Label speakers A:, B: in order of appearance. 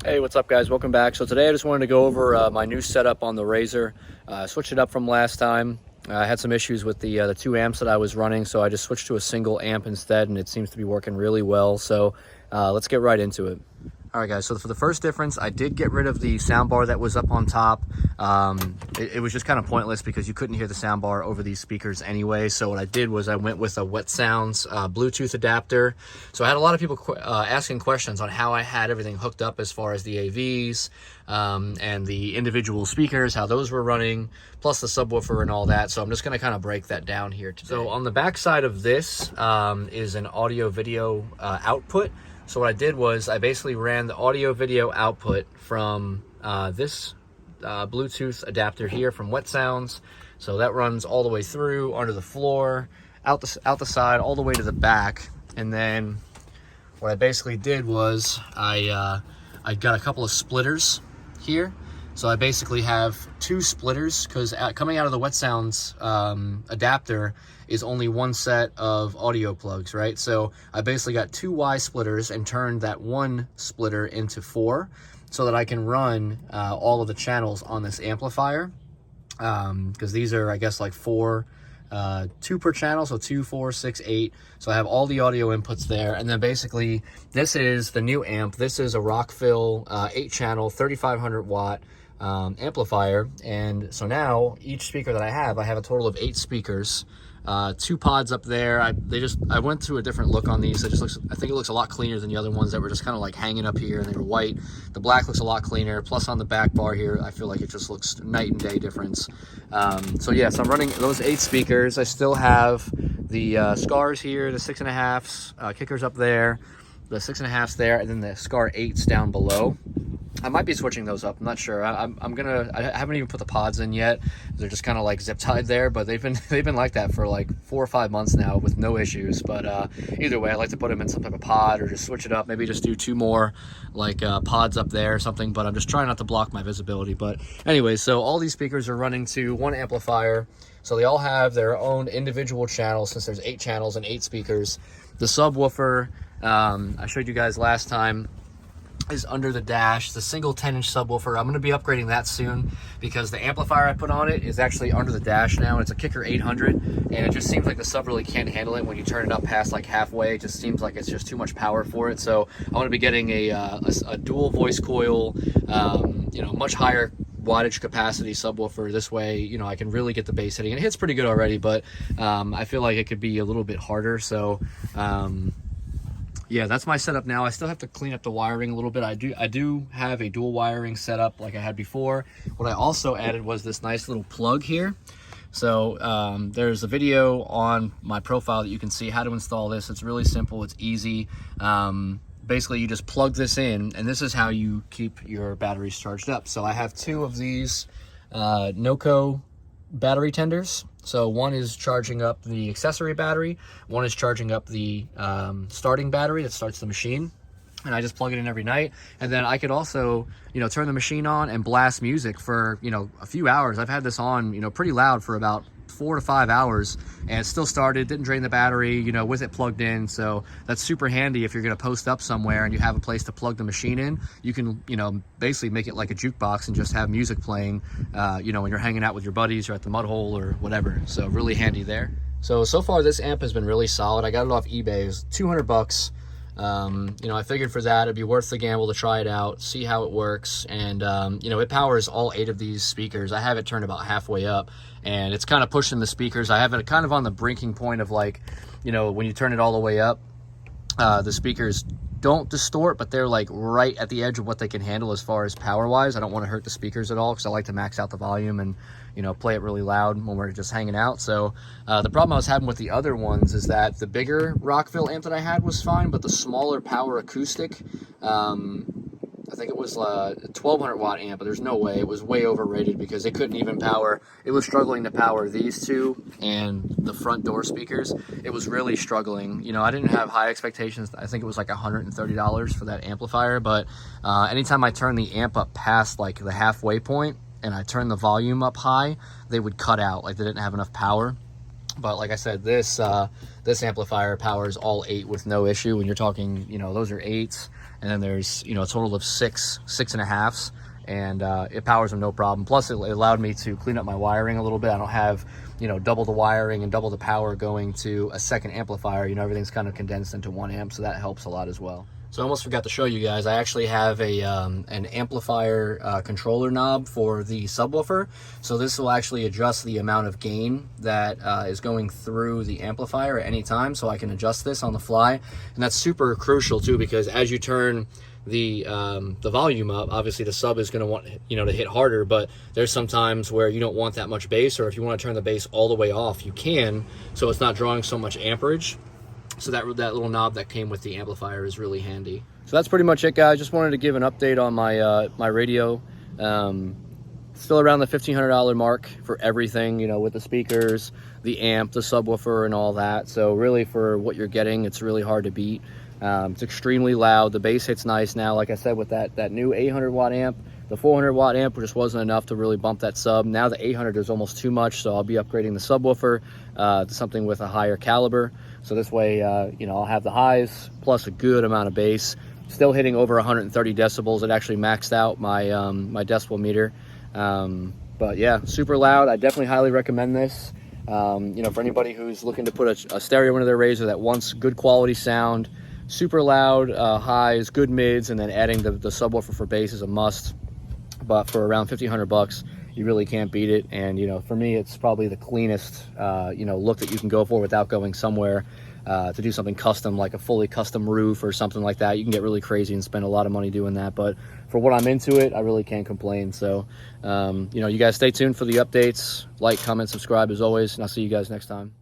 A: Hey, what's up guys? Welcome back. So today I just wanted to go over my new setup on the RZR. Switched it up from last time. I had some issues with the two amps that I was running, so I just switched to a single amp instead, and it seems to be working really well. So let's get right into it. All right guys, so for the first difference, I did get rid of the soundbar that was up on top. It was just kind of pointless because you couldn't hear the soundbar over these speakers anyway. So what I did was I went with a Wet Sounds Bluetooth adapter. So I had a lot of people asking questions on how I had everything hooked up as far as the AVs and the individual speakers, how those were running, plus the subwoofer and all that. So I'm just gonna kind of break that down here today. So on the back side of this is an audio video output. So what I did was I basically ran the audio video output from this Bluetooth adapter here from Wet Sounds. So that runs all the way through, under the floor, out the side, all the way to the back. And then what I basically did was I got a couple of splitters here. So I basically have two splitters because coming out of the Wet Sounds adapter is only one set of audio plugs, right? So I basically got two Y splitters and turned that one splitter into four so that I can run all of the channels on this amplifier. Because these are, I guess, like two per channel, so 2, 4, 6, 8. So I have all the audio inputs there. And then basically this is the new amp. This is a Rockville 8-channel, 3,500 watt amplifier. And so now each speaker that I have a total of 8 speakers. 2 pods up there. I went through a different look on these. I think it looks a lot cleaner than the other ones that were just kind of like hanging up here and they were white. The black looks a lot cleaner. Plus on the back bar here, I feel like it just looks night and day difference. So yeah, so I'm running those 8 speakers. I still have the Scars here, the 6.5s, kickers up there, the 6.5s there, and then the Scar 8s down below. I might be switching those up. I'm not sure. I haven't even put the pods in yet. They're just kind of like zip tied there, but they've been like that for like 4 or 5 months now with no issues. But either way, I like to put them in some type of pod or just switch it up. Maybe just do 2 more like pods up there or something. But I'm just trying not to block my visibility. But anyway, so all these speakers are running to one amplifier. So they all have their own individual channels since there's 8 channels and 8 speakers. The subwoofer I showed you guys last time is under the dash. The single 10-inch subwoofer, I'm going to be upgrading that soon because the amplifier I put on it is actually under the dash now. It's a Kicker 800 and it just seems like the sub really can't handle it when you turn it up past like halfway. It just seems like it's just too much power for it. So I want to be getting a dual voice coil, much higher wattage capacity subwoofer. This way, I can really get the bass hitting. And it hits pretty good already, but I feel like it could be a little bit harder. So yeah, that's my setup now. I still have to clean up the wiring a little bit. I do have a dual wiring setup like I had before. What I also added was this nice little plug here. So there's a video on my profile that you can see how to install this. It's really simple. It's easy. Basically, you just plug this in, and this is how you keep your batteries charged up. So I have 2 of these Noco battery tenders. So one is charging up the accessory battery, one is charging up the starting battery that starts the machine, and I just plug it in every night. And then I could also, turn the machine on and blast music for, a few hours. I've had this on, pretty loud for about 4 to 5 hours, and it still started, didn't drain the battery, with it plugged in. So that's super handy if you're going to post up somewhere and you have a place to plug the machine in. You can, basically make it like a jukebox and just have music playing, when you're hanging out with your buddies or at the mud hole or whatever. So really handy there. So far this amp has been really solid. I got it off eBay. It was 200 bucks. I figured for that it'd be worth the gamble to try it out, see how it works. And it powers all 8 of these speakers. I have it turned about halfway up, and it's kind of pushing the speakers. I have it kind of on the breaking point of like, when you turn it all the way up, the speakers don't distort, but they're like right at the edge of what they can handle as far as power wise. I don't want to hurt the speakers at all because I like to max out the volume and play it really loud when we're just hanging out. So the problem I was having with the other ones is that the bigger Rockville amp that I had was fine, but the smaller power acoustic, I think it was a 1200 watt amp, but there's no way. It was way overrated because it couldn't even power. It was struggling to power these 2 and the front door speakers. It was really struggling. I didn't have high expectations. I think it was like $130 for that amplifier, but anytime I turned the amp up past like the halfway point and I turned the volume up high, they would cut out, like they didn't have enough power. But like I said, this amplifier powers all 8 with no issue. When you're talking, those are 8s. and then there's, you know, a total of 6.5s, and it powers them no problem. Plus, it allowed me to clean up my wiring a little bit. I don't have, you know, double the wiring and double the power going to a second amplifier. You know, everything's kind of condensed into 1 amp, so that helps a lot as well. So I almost forgot to show you guys, I actually have a an amplifier controller knob for the subwoofer. So this will actually adjust the amount of gain that is going through the amplifier at any time, so I can adjust this on the fly. And that's super crucial too, because as you turn the volume up, obviously the sub is going to want, you know, to hit harder, but there's some times where you don't want that much bass, or if you want to turn the bass all the way off, you can, so it's not drawing so much amperage. So that little knob that came with the amplifier is really handy. So that's pretty much it, guys. Just wanted to give an update on my my radio. Still around the $1,500 mark for everything, you know, with the speakers, the amp, the subwoofer, and all that. So really, for what you're getting, it's really hard to beat. It's extremely loud. The bass hits nice now. Like I said, with that new 800 watt amp, the 400 watt amp just wasn't enough to really bump that sub. Now the 800 is almost too much, so I'll be upgrading the subwoofer to something with a higher caliber. So this way, you know, I'll have the highs plus a good amount of bass. Still hitting over 130 decibels. It actually maxed out my my decibel meter. But yeah, super loud. I definitely highly recommend this. You know, for anybody who's looking to put a stereo into their Razor that wants good quality sound, super loud highs, good mids, and then adding the subwoofer for bass is a must. But for around $1,500, you really can't beat it. And, you know, for me, it's probably the cleanest, you know, look that you can go for without going somewhere to do something custom, like a fully custom roof or something like that. You can get really crazy and spend a lot of money doing that. But for what I'm into it, I really can't complain. So, you know, you guys stay tuned for the updates. Like, comment, subscribe as always, and I'll see you guys next time.